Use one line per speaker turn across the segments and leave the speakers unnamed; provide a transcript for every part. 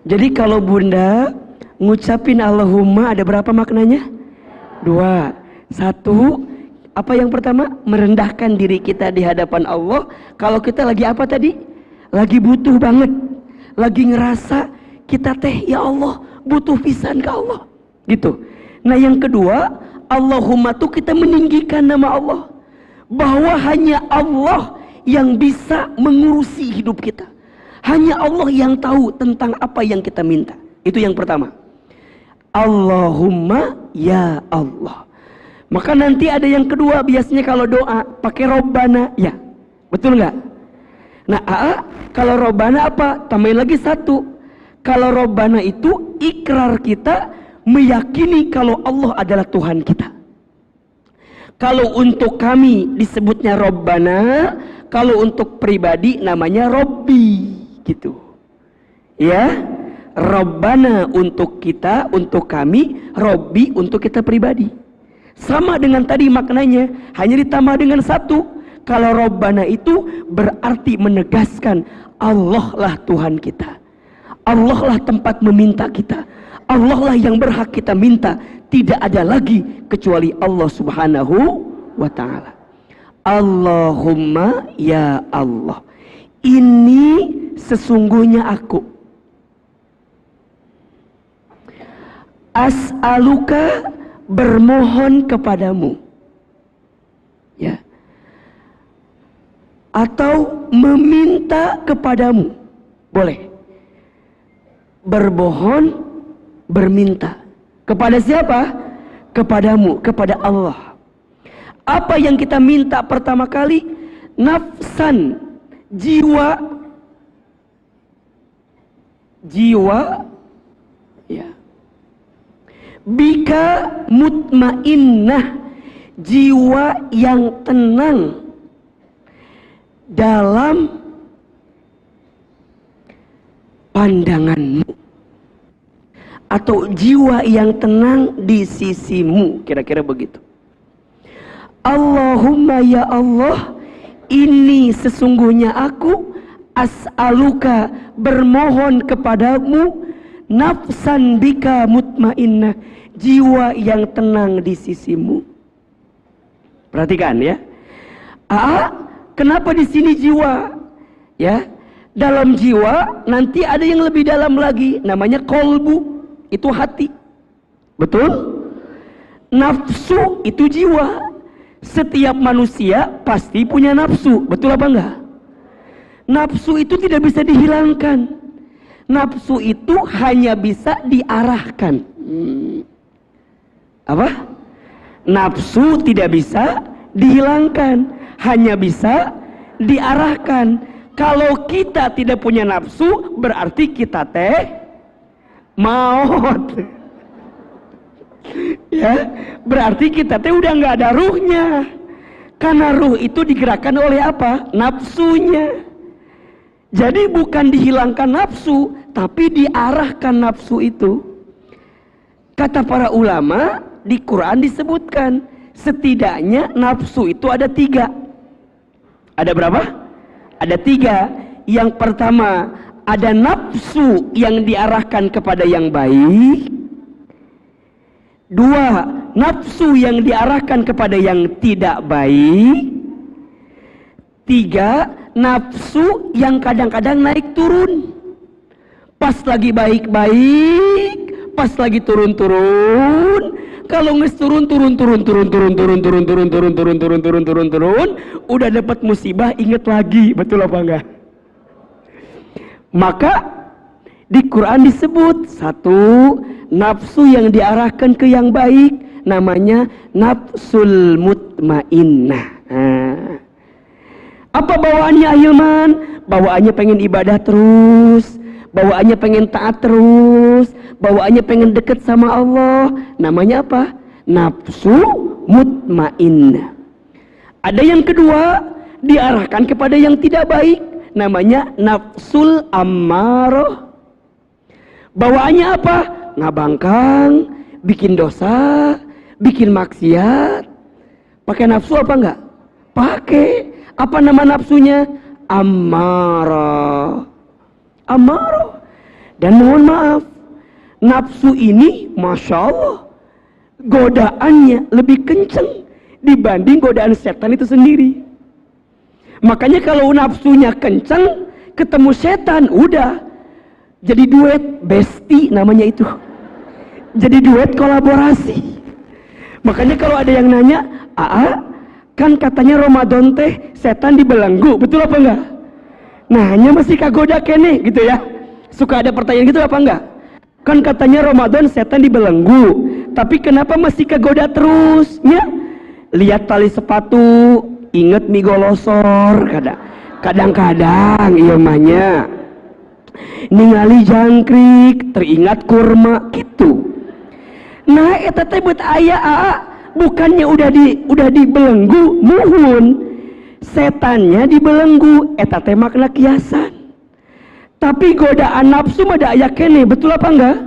Jadi kalau Bunda ngucapin Allahumma ada berapa maknanya? 2. 1, apa yang pertama? Merendahkan diri kita di hadapan Allah. Kalau kita lagi apa tadi? Lagi butuh banget. Lagi ngerasa kita teh ya Allah butuh pisan ke Allah. Gitu. Nah yang kedua, Allahumma tuh kita meninggikan nama Allah. Bahwa hanya Allah yang bisa mengurusi hidup kita. Hanya Allah yang tahu tentang apa yang kita minta. Itu yang pertama. Allahumma ya Allah. Maka nanti ada yang kedua, biasanya kalau doa pakai Robbana, ya. Betul nggak? Nah, kalau Robbana apa? Tambahin lagi 1. Kalau Robbana itu ikrar kita meyakini kalau Allah adalah Tuhan kita. Kalau untuk kami disebutnya Robbana, kalau untuk pribadi namanya Robbi, gitu. Ya, Robbana untuk kita, untuk kami, Robbi untuk kita pribadi. Sama dengan tadi maknanya, hanya ditambah dengan 1. Kalau Robbana itu berarti menegaskan Allah lah Tuhan kita. Allah lah tempat meminta kita. Allah lah yang berhak kita minta. Tidak ada lagi kecuali Allah subhanahu wa ta'ala. Allahumma ya Allah. Ini sesungguhnya aku. As'aluka bermohon kepadamu. Ya. Atau meminta kepadamu. Boleh. Berbohon, berminta. Kepada siapa? Kepadamu, kepada Allah. Apa yang kita minta pertama kali? Nafsan, jiwa. Jiwa, ya. Bika mutmainnah, jiwa yang tenang dalam pandanganmu, atau jiwa yang tenang di sisimu, kira-kira begitu. Allahumma ya Allah, ini sesungguhnya aku as'aluka bermohon kepadamu, nafsan bika mutmainnah, jiwa yang tenang di sisimu. Perhatikan ya. Kenapa di sini jiwa? Ya, dalam jiwa nanti ada yang lebih dalam lagi, namanya kolbu, itu hati. Betul? Nafsu itu jiwa. Setiap manusia pasti punya nafsu, betul apa enggak? Nafsu itu tidak bisa dihilangkan. Nafsu itu hanya bisa diarahkan. Apa? Nafsu tidak bisa dihilangkan, hanya bisa diarahkan. Kalau kita tidak punya nafsu, berarti kita teh maut. Ya, berarti kita teh udah nggak ada ruhnya. Karena ruh itu digerakkan oleh apa? Nafsunya. Jadi bukan dihilangkan nafsu, tapi diarahkan nafsu itu. Kata para ulama, di Quran disebutkan setidaknya nafsu itu ada 3. Ada berapa? Ada 3. Yang pertama, ada nafsu yang diarahkan kepada yang baik. 2, nafsu yang diarahkan kepada yang tidak baik. 3, nafsu yang kadang-kadang naik turun. Pas lagi baik-baik, pas lagi turun-turun. Kalau turun, udah dapat musibah, inget lagi, betul apa enggak? Maka di Quran disebut 1, nafsu yang diarahkan ke yang baik, namanya nafsul mutmainnah. Apa bawaannya Ahilman? Bawaannya pengen ibadah terus, bawaannya pengen taat terus, bawaannya pengen deket sama Allah. Namanya apa? Nafsu mutmainnah. Ada yang kedua, diarahkan kepada yang tidak baik, namanya nafsul ammarah. Bawaannya apa? Ngabangkang, bikin dosa, bikin maksiat. Pakai nafsu apa enggak? Pakai. Apa nama nafsunya? Ammarah. Ammarah. Dan mohon maaf, nafsu ini Masya Allah godaannya lebih kenceng dibanding godaan setan itu sendiri. Makanya kalau nafsunya kenceng ketemu setan, udah jadi duet besti namanya itu. Jadi duet kolaborasi. Makanya kalau ada yang nanya, kan katanya Ramadan teh setan dibelenggu, betul apa enggak? Nah, hanya masih kagoda kene gitu ya. Suka ada pertanyaan gitu apa enggak? Kan katanya Ramadan setan dibelenggu, tapi kenapa masih kegoda terus? Ya, lihat tali sepatu, inget mie golosor, kadang-kadang iya mahnya. Ningali jangkrik, teringat kurma gitu. Nah, eta teh buat aya bukannya udah dibelenggu, muhun. Setannya dibelenggu, eta teh makna kiasan. Tapi godaan nafsu mah da aya kene, betul apa enggak?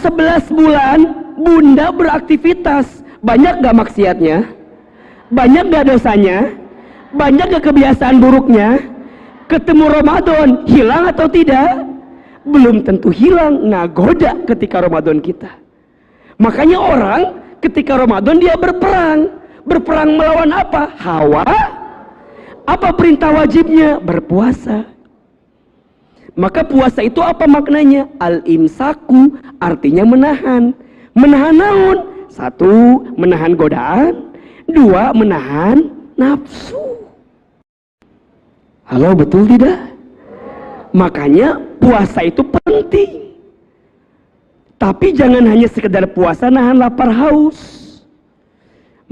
11 bulan bunda beraktivitas, banyak gak maksiatnya? Banyak gak dosanya? Banyak gak kebiasaan buruknya? Ketemu Ramadan, hilang atau tidak? Belum tentu hilang, ngagoda ketika Ramadan kita. Makanya orang ketika Ramadan dia berperang. Berperang melawan apa? Hawa. Apa perintah wajibnya? Berpuasa. Maka puasa itu apa maknanya? Al-imsaku artinya menahan. Menahan naun? 1, menahan godaan. 2, menahan nafsu. Halo, betul tidak? Makanya puasa itu penting. Tapi jangan hanya sekedar puasa nahan lapar haus.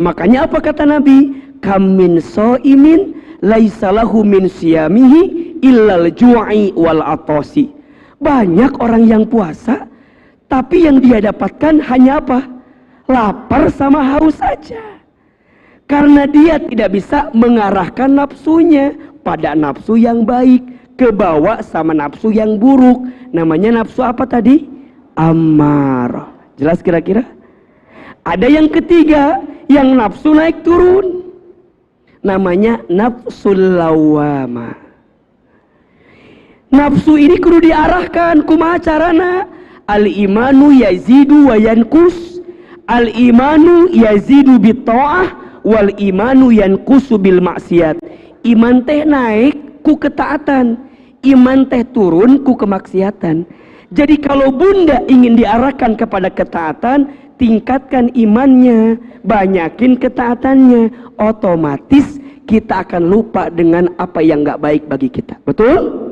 Makanya apa kata Nabi? Kam min shaimin laisa lahu min siyamihi illal ju'i wal atosi. Banyak orang yang puasa, tapi yang dia dapatkan hanya apa? Lapar sama haus saja. Karena dia tidak bisa mengarahkan nafsunya pada nafsu yang baik, kebawa sama nafsu yang buruk. Namanya nafsu apa tadi? Ammarah. Jelas kira-kira? Ada yang ketiga, yang nafsu naik turun. Namanya nafsul lawamah. Nafsu ini kudu diarahkan kumaha carana? Al-imanu yazidu wa yankus. Al-imanu yazidu bitta'ah wal imanu yankusu bil maksiat. Iman teh naik ku ketaatan, iman teh turun ku kemaksiatan. Jadi kalau bunda ingin diarahkan kepada ketaatan, tingkatkan imannya, banyakin ketaatannya, otomatis kita akan lupa dengan apa yang gak baik bagi kita. Betul?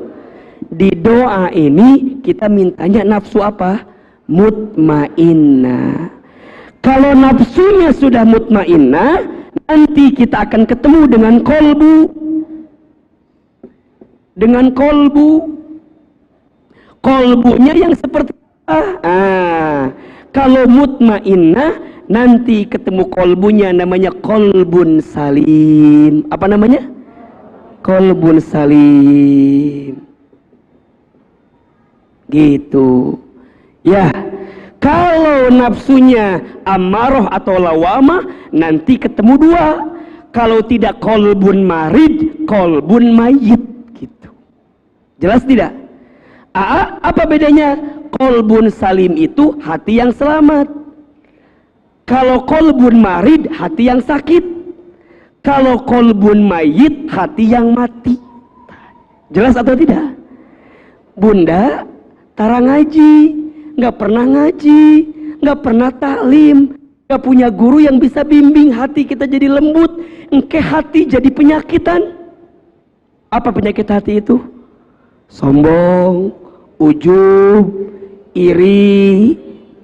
Di doa ini kita mintanya nafsu apa? Mutmainnah. Kalau nafsunya sudah mutmainnah, nanti kita akan ketemu dengan kolbu. Dengan kolbu. Kolbunya yang seperti apa? Kalau mutmainnah, nanti ketemu kolbunya namanya kolbun salim. Apa namanya? Kolbun salim. Gitu. Ya, kalau nafsunya amarah atau lawamah, nanti ketemu 2. Kalau tidak kolbun marid, kolbun mayit. Gitu. Jelas tidak? Apa bedanya? Kolbun salim itu hati yang selamat. Kalau kolbun marid, hati yang sakit. Kalau kolbun mayit, hati yang mati. Jelas atau tidak? Bunda tara ngaji, nggak pernah ngaji, nggak pernah taklim, nggak punya guru yang bisa bimbing hati kita jadi lembut. Engke hati jadi penyakitan. Apa penyakit hati itu? Sombong, ujub, iri,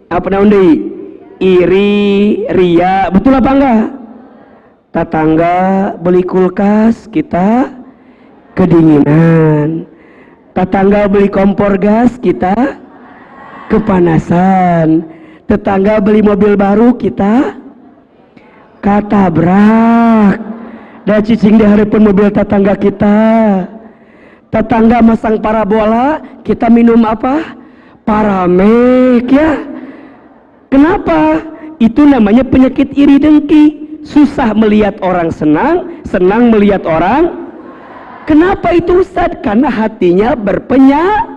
apa namanya? Iri, ria, betul apa enggak? Tetangga beli kulkas, kita kedinginan. Tetangga beli kompor gas, kita kepanasan. Tetangga beli mobil baru, kita katabrak. Dan cicing di hareupeun mobil tetangga kita. Tetangga masang parabola, kita minum apa? Paramek, ya. Kenapa? Itu namanya penyakit iri dengki. Susah melihat orang senang, senang melihat orang. Kenapa itu Ustaz? Karena hatinya berpenyak.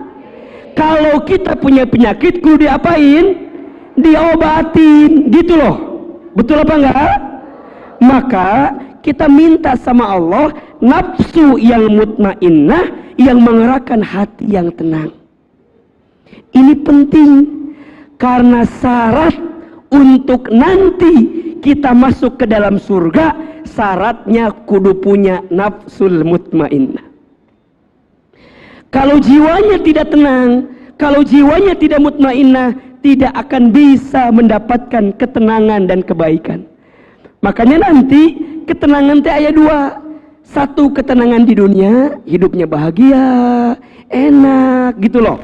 Kalau kita punya penyakit, kudu diapain? Diobatin, gitu loh. Betul apa enggak? Maka kita minta sama Allah nafsu yang mutmainnah, yang mengerahkan hati yang tenang. Ini penting, karena syarat untuk nanti kita masuk ke dalam surga, syaratnya kudu punya nafsul mutmainnah. Kalau jiwanya tidak tenang, kalau jiwanya tidak mutmainnah, tidak akan bisa mendapatkan ketenangan dan kebaikan. Makanya nanti ketenangan teh aya dua. Satu, ketenangan di dunia, hidupnya bahagia, enak gitu loh.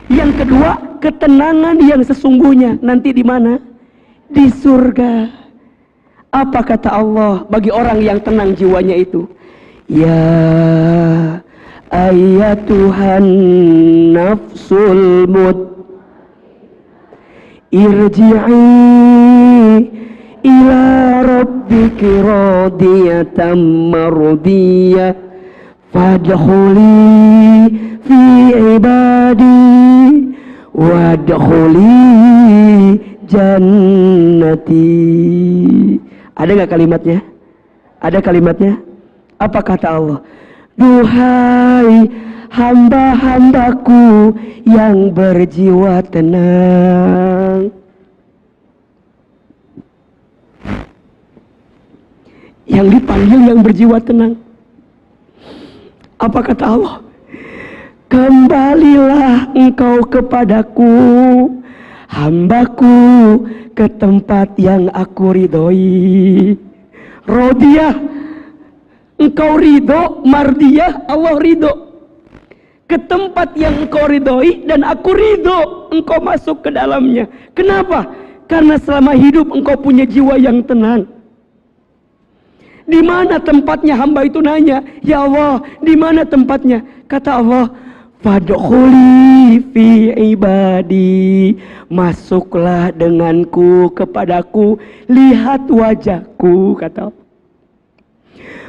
Yang kedua, ketenangan yang sesungguhnya nanti di mana? Di surga. Apa kata Allah bagi orang yang tenang jiwanya itu? Ya ayyatuhan nafsul mut irji'i ila rabbiki radiyatan mardiyah fadkhuli fi ibadi wadkhuli jannati. Ada nggak kalimatnya? Ada kalimatnya? Apa kata Allah? Duhai hamba-hambaku yang berjiwa tenang, yang dipanggil yang berjiwa tenang. Apa kata Allah? Kembalilah engkau kepadaku, hambaku, ke tempat yang aku ridhoi. Rodiyah, engkau ridho, mardiyah, Allah ridho. Ke tempat yang engkau ridhoi dan aku ridho engkau masuk ke dalamnya. Kenapa? Karena selama hidup engkau punya jiwa yang tenang. Di mana tempatnya? Hamba itu nanya, ya Allah, di mana tempatnya? Kata Allah, fadkhuli fi ibadi, masuklah denganku kepadaku, lihat wajahku, kata Allah.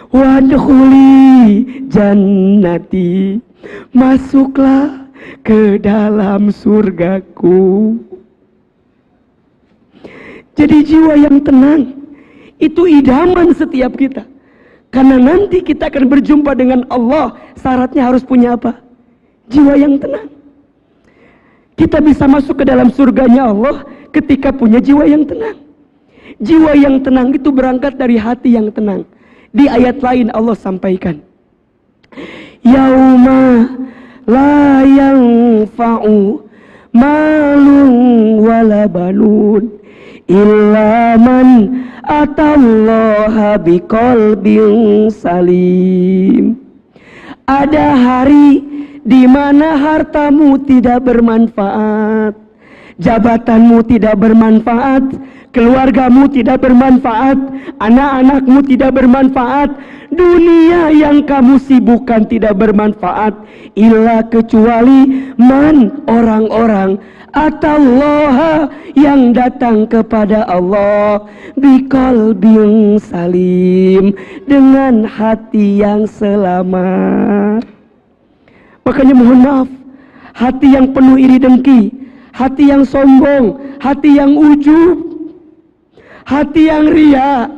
Wadkhuli jannati, masuklah ke dalam surgaku. Jadi jiwa yang tenang itu idaman setiap kita. Karena nanti kita akan berjumpa dengan Allah. Syaratnya harus punya apa? Jiwa yang tenang. Kita bisa masuk ke dalam surganya Allah ketika punya jiwa yang tenang. Jiwa yang tenang itu berangkat dari hati yang tenang. Di ayat lain Allah sampaikan, yauma la yanfa'u malun wala banun illa man atallaha biqalbin salim. Ada hari di mana hartamu tidak bermanfaat, jabatanmu tidak bermanfaat, keluargamu tidak bermanfaat, anak-anakmu tidak bermanfaat, dunia yang kamu sibukkan tidak bermanfaat, illa kecuali man, orang-orang atallaha, yang datang kepada Allah biqalbin salim, dengan hati yang selamat. Makanya mohon maaf, hati yang penuh iri dengki, hati yang sombong, hati yang ujub, hati yang ria,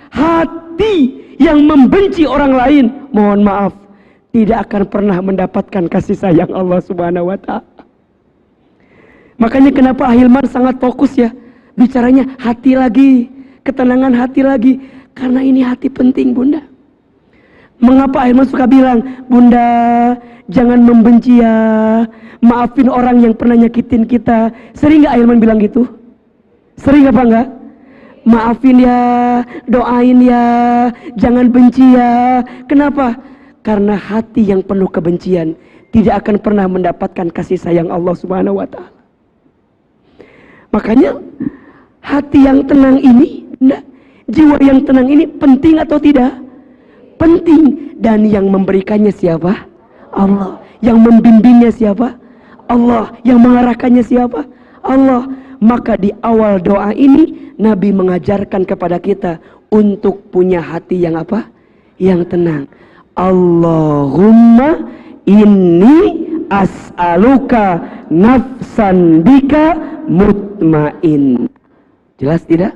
hati yang membenci orang lain, mohon maaf, tidak akan pernah mendapatkan kasih sayang Allah Subhanahu wa ta'ala. Makanya kenapa Ahilman sangat fokus ya, bicaranya hati lagi, ketenangan hati lagi, karena ini hati penting, Bunda. Mengapa Ahilman suka bilang, Bunda jangan membenci ya, maafin orang yang pernah nyakitin kita. Sering gak Ahilman bilang gitu? Sering apa enggak? Maafin ya, doain ya, jangan benci ya. Kenapa? Karena hati yang penuh kebencian tidak akan pernah mendapatkan kasih sayang Allah Subhanahu wa ta'ala. Makanya hati yang tenang ini, jiwa yang tenang ini penting atau tidak? Penting. Dan yang memberikannya siapa? Allah. Yang membimbingnya siapa? Allah. Yang mengarahkannya siapa? Allah. Maka di awal doa ini Nabi mengajarkan kepada kita untuk punya hati yang apa? Yang tenang. Allahumma inni as'aluka nafsan bika mutmain. Jelas tidak?